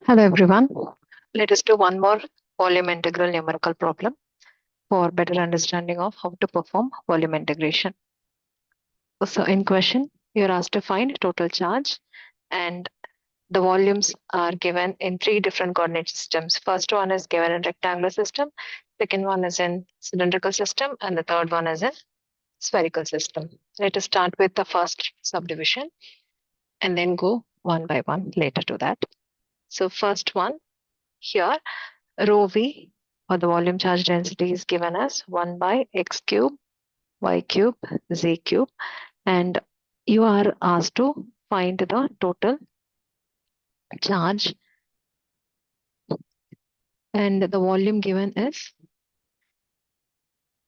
Hello everyone. Let us do one more volume integral numerical problem for better understanding of how to perform volume integration. So in question, you're asked to find total charge and the volumes are given in three different coordinate systems. First one is given in rectangular system, second one is in cylindrical system, and the third one is in spherical system. Let us start with the first subdivision and then go one by one later to that. So first one here, rho v or the volume charge density is given as 1 by x cube, y cube, z cube, and you are asked to find the total charge, and the volume given is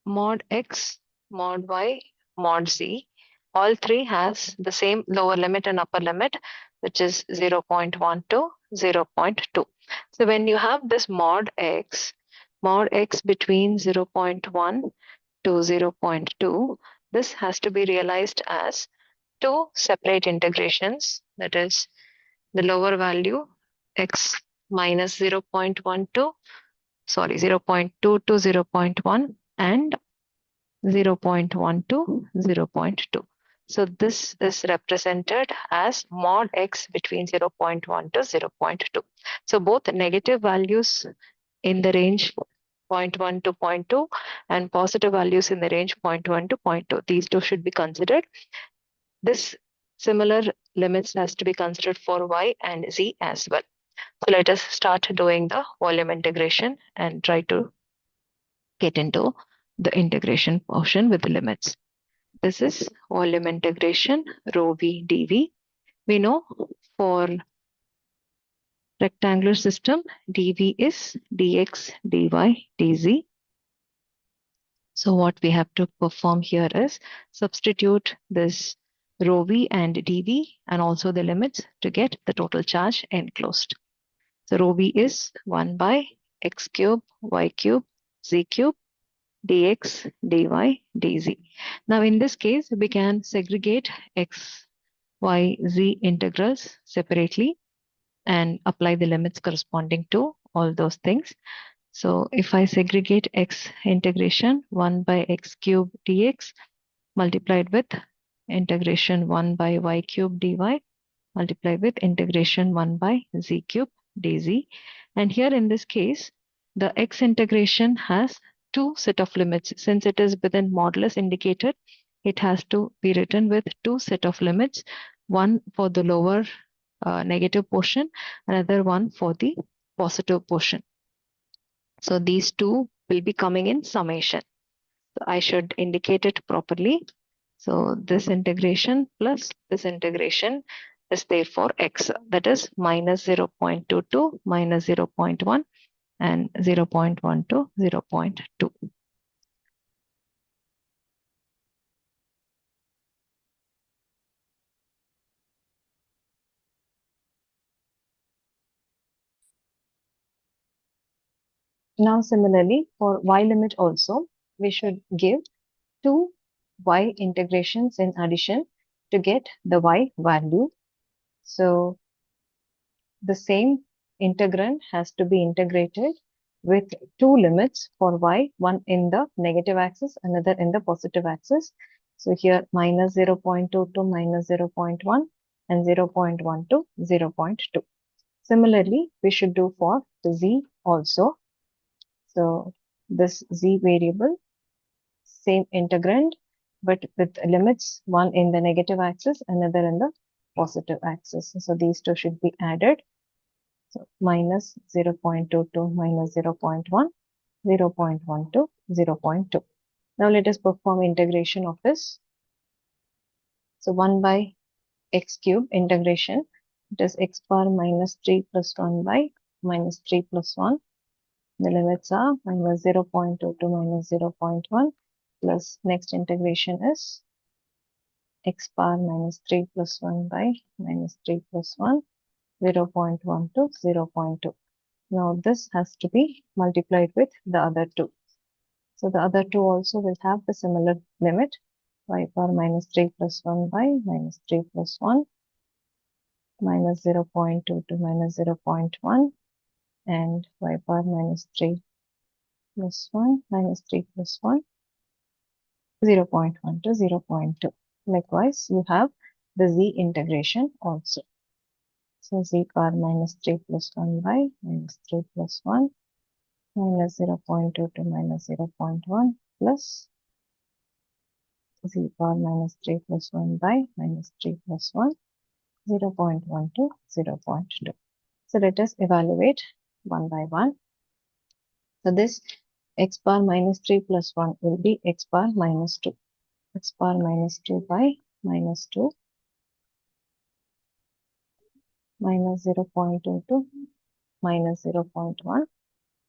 mod x, mod y, mod z. All three has the same lower limit and upper limit, which is 0.1 to 0.2. So when you have this mod x between 0.1 to 0.2, this has to be realized as two separate integrations, that is the lower value x minus 0.12, 0.2 to 0.1 and 0.1 to 0.2. So this is represented as mod x between 0.1 to 0.2. So both negative values in the range 0.1 to 0.2 and positive values in the range 0.1 to 0.2. These two should be considered. This similar limits has to be considered for y and z as well. So let us start doing the volume integration and try to get into the integration portion with the limits. This is volume integration rho v dv. We know for rectangular system dv is dx dy dz. So what we have to perform here is substitute this rho v and dv and also the limits to get the total charge enclosed. So rho v is 1 by x cube, y cube, z cube, dx, dy, dz. Now in this case, we can segregate x, y, z integrals separately and apply the limits corresponding to all those things. So if I segregate x integration 1 by x cube dx multiplied with integration 1 by y cube dy multiplied with integration 1 by z cube dz. And here in this case, the x integration has two set of limits. Since it is within modulus indicated, it has to be written with two set of limits, one for the lower negative portion, another one for the positive portion. So these two will be coming in summation. So I should indicate it properly. So this integration plus this integration is therefore x, that is minus 0.22 minus 0.1 and 0.1 to 0.2. Now similarly for y limit also, we should give two y integrations in addition to get the y value. So the same integrand has to be integrated with two limits for y, one in the negative axis, another in the positive axis. So here minus 0.2 to minus 0.1 and 0.1 to 0.2. Similarly, we should do for the z also. So this z variable, same integrand, but with limits, one in the negative axis, another in the positive axis. So these two should be added. So minus 0.22 minus 0.1, 0.1 to 0.2. Now let us perform integration of this. So 1 by x cube integration, it is x power minus 3 plus 1 by minus 3 plus 1. The limits are minus 0.2 to minus 0.1 plus next integration is x power minus 3 plus 1 by minus 3 plus 1, 0.1 to 0.2. Now this has to be multiplied with the other two. So the other two also will have the similar limit, y power minus 3 plus 1 by minus 3 plus 1, minus 0.2 to minus 0.1, and y power minus 3 plus 1 minus 3 plus 1, 0.1 to 0.2. Likewise, you have the z integration also. So z power minus 3 plus 1 by minus 3 plus 1 minus 0.2 to minus 0.1 plus z power minus 3 plus 1 by minus 3 plus 1, 0.1 to 0.2. So let us evaluate one by one. So this x power minus 3 plus 1 will be x power minus 2. X power minus 2 by minus 2 minus 0.2 to minus 0.1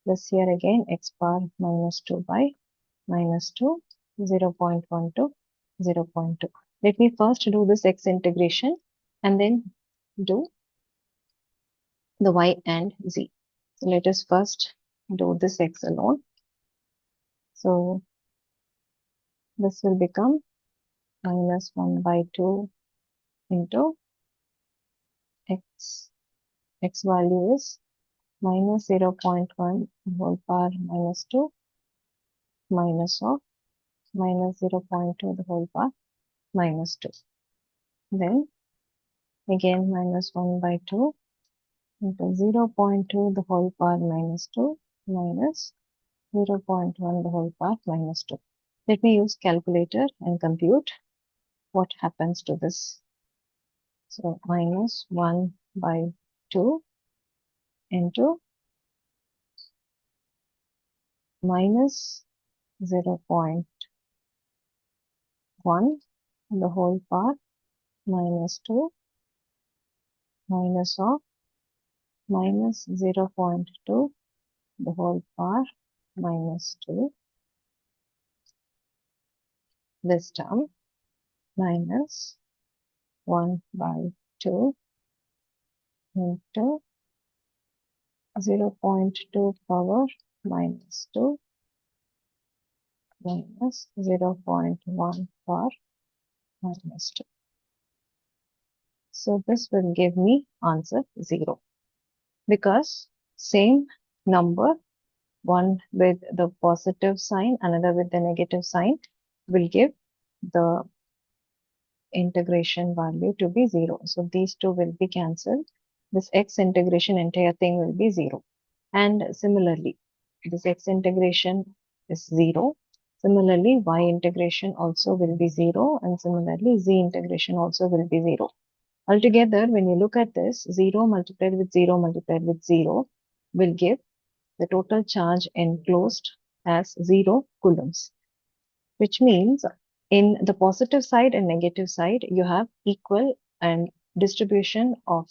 plus here again x power minus 2 by minus 2, 0.1 to 0.2. Let me first do this x integration and then do the y and z. So let us first do this x alone. So this will become minus 1 by 2 into x. X value is minus 0.1 whole power minus 2 minus of minus 0.2 the whole power minus 2. Then again minus 1 by 2 into 0.2 the whole power minus 2 minus 0.1 the whole power minus 2. Let me use calculator and compute what happens to this. So minus 1 by 2 into minus 0.1 the whole power minus 2 minus of minus 0.2 the whole power minus 2, this term minus 1 by 2 into 0.2 power minus 2 minus 0.1 power minus 2. So this will give me answer 0 because same number, one with the positive sign, another with the negative sign, will give the integration value to be 0. So these two will be cancelled. This x integration entire thing will be 0. And similarly, this x integration is 0. Similarly, y integration also will be 0. And similarly, z integration also will be 0. Altogether, when you look at this, 0 multiplied with 0 multiplied with 0 will give the total charge enclosed as 0 coulombs, which means in the positive side and negative side, you have equal and distribution of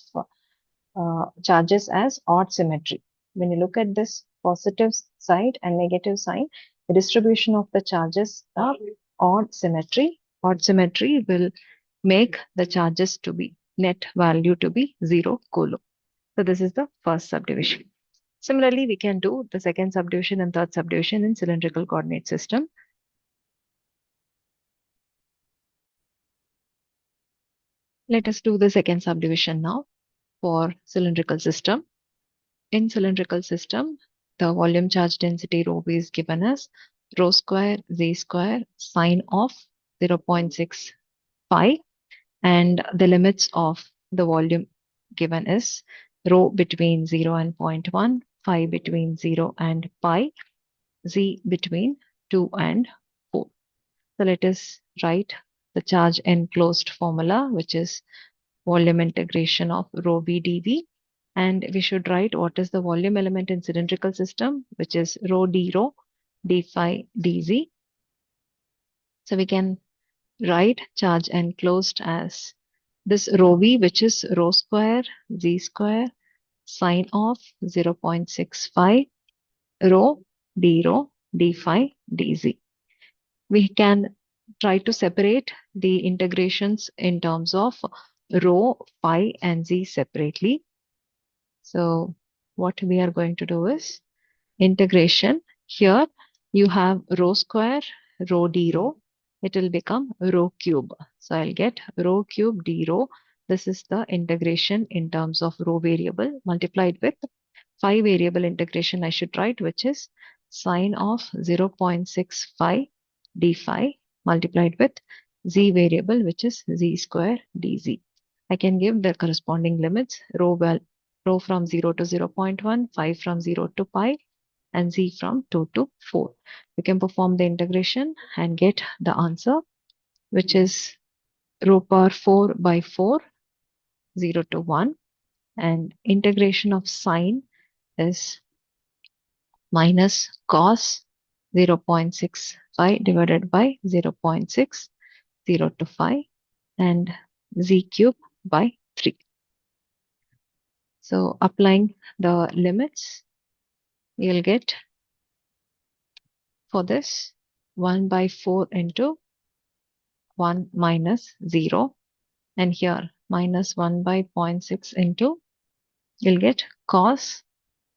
charges as odd symmetry. When you look at this positive side and negative side, the distribution of the charges are odd symmetry. Odd symmetry will make the charges to be net value to be 0 coulomb. So this is the first subdivision. Similarly, we can do the second subdivision and third subdivision in cylindrical coordinate system. Let us do the second subdivision now for cylindrical system. In cylindrical system, the volume charge density rho v is given as rho square z square sine of 0.65, and the limits of the volume given is rho between 0 and zero point 0.1, phi between 0 and pi, z between 2 and 4. So let us write the charge enclosed formula, which is volume integration of rho v dv. And we should write what is the volume element in cylindrical system, which is rho d rho d phi dz. So we can write charge enclosed as this rho v, which is rho square z square sine of 0.65 rho d phi dz. We can try to separate the integrations in terms of rho, phi, and z separately. So what we are going to do is integration. Here you have rho square, rho d rho. It will become rho cube. So I'll get rho cube d rho this is the integration in terms of row variable multiplied with phi variable integration I should write, which is sine of 0.65 d phi multiplied with z variable, which is z square dz. I can give the corresponding limits, row from 0 to 0.1, phi from 0 to pi, and z from 2 to 4. We can perform the integration and get the answer, which is rho power 4 by 4, 0 to 1, and integration of sine is minus cos 0.65 divided by 0.6, 0 to 5, and z cube by 3. So applying the limits, you'll get for this 1 by 4 into 1 minus 0, and here minus 1 by 0.6 into, you'll get cos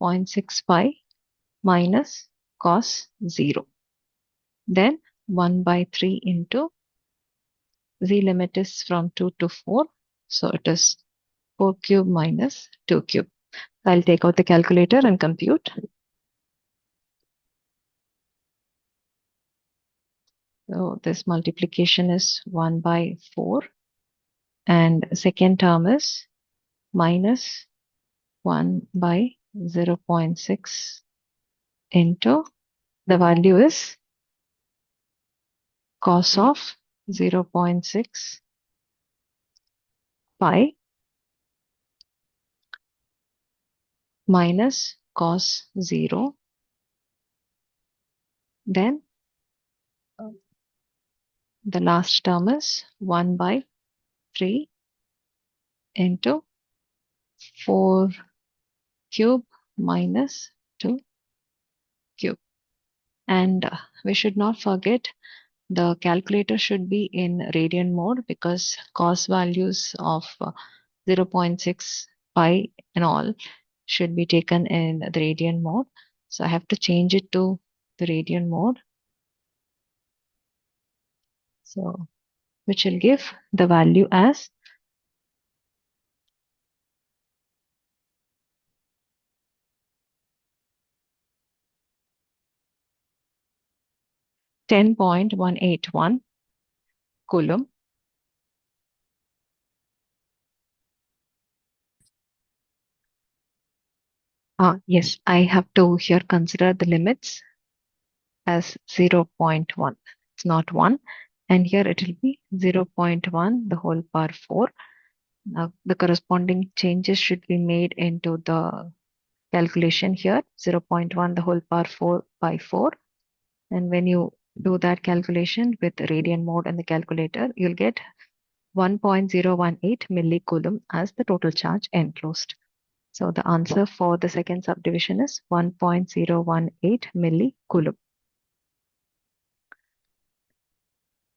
0.6 pi minus cos 0. Then 1 by 3 into, z limit is from 2 to 4, so it is 4 cube minus 2 cube. I'll take out the calculator and compute. So this multiplication is 1 by 4, and second term is minus 1 by 0.6 into, the value is cos of 0.6 pi minus cos 0. Then the last term is 1 by 3 into 4 cube minus 2 cube. And we should not forget the calculator should be in radian mode, because cos values of 0.6 pi and all should be taken in the radian mode. So I have to change it to the radian mode. So which will give the value as 10.181 coulomb. Yes, I have to here consider the limits as 0.1. It's not 1. And here it will be 0.1 the whole power 4. Now the corresponding changes should be made into the calculation here, 0.1 the whole power 4 by 4. And when you do that calculation with radian mode and the calculator, you'll get 1.018 millicoulomb as the total charge enclosed. So the answer for the second subdivision is 1.018 millicoulomb.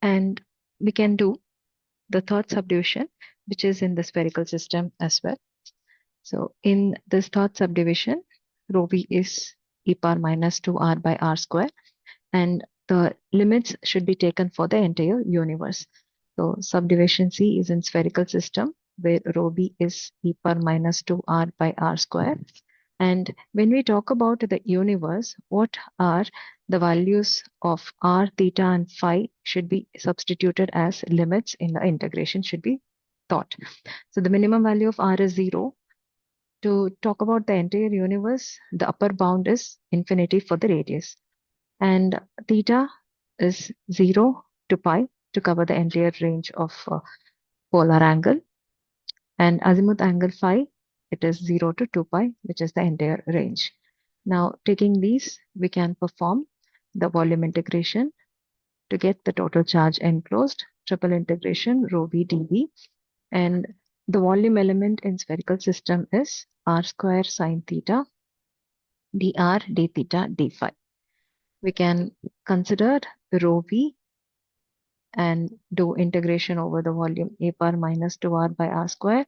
And we can do the third subdivision, which is in the spherical system as well. So in this third subdivision, rho v is e power minus 2r by r square, and the limits should be taken for the entire universe. So subdivision C is in spherical system, where rho v is e power minus 2r by r square. And when we talk about the universe, what are the values of r, theta, and phi should be substituted as limits in the integration should be thought. So the minimum value of r is 0. To talk about the entire universe, the upper bound is infinity for the radius. And theta is 0 to pi to cover the entire range of polar angle. And azimuth angle phi, it is 0 to 2 pi, which is the entire range. Now, taking these, we can perform the volume integration to get the total charge enclosed, triple integration rho v dv. And the volume element in spherical system is r square sine theta dr d theta d phi. We can consider rho v and do integration over the volume a power minus 2r by r square,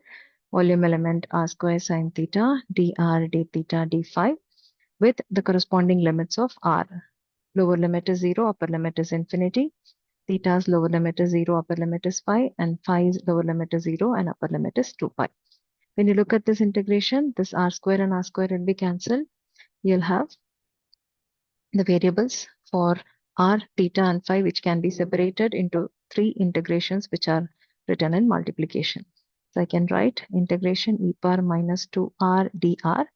volume element r square sine theta dr d theta d phi, with the corresponding limits of r. Lower limit is 0, upper limit is infinity. Theta's lower limit is 0, upper limit is pi, and phi's lower limit is 0 and upper limit is 2 pi. When you look at this integration, this r square and r square will be cancelled. You'll have the variables for r, theta, and phi, which can be separated into three integrations, which are written in multiplication. So I can write integration e power minus 2r dr,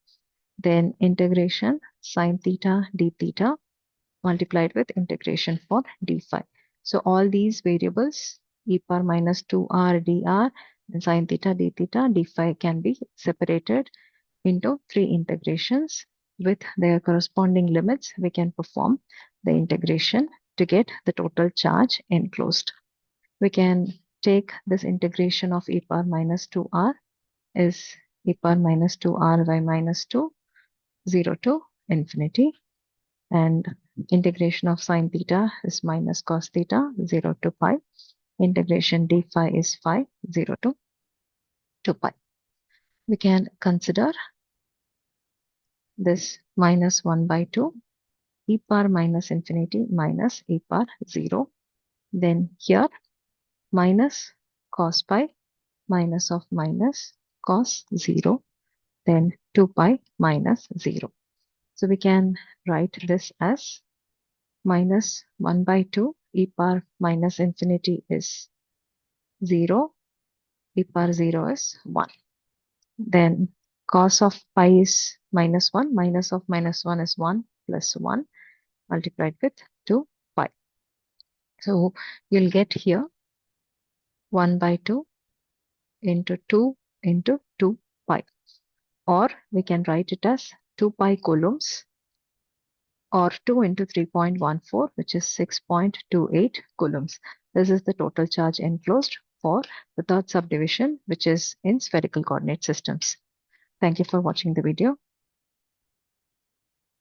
then integration sine theta d theta, multiplied with integration for d phi. So all these variables, e power minus 2r dr and sine theta d theta d phi, can be separated into three integrations. With their corresponding limits, we can perform the integration to get the total charge enclosed. We can take this integration of e power minus 2r is e power minus 2r by minus 2, 0 to infinity, and integration of sine theta is minus cos theta, 0 to pi. Integration d phi is phi, 0 to 2 pi. We can consider this minus 1 by 2, e power minus infinity minus e power 0. Then here minus cos pi, minus of minus cos 0, then 2 pi minus 0. So we can write this as minus 1 by 2, e power minus infinity is 0, e power 0 is 1. Then cos of pi is minus 1, minus of minus 1 is 1 plus 1 multiplied with 2 pi. So you'll get here 1 by 2 into 2 into 2 pi, or we can write it as 2 pi coulombs, or 2 into 3.14, which is 6.28 coulombs. This is the total charge enclosed for the third subdivision, which is in spherical coordinate systems. Thank you for watching the video.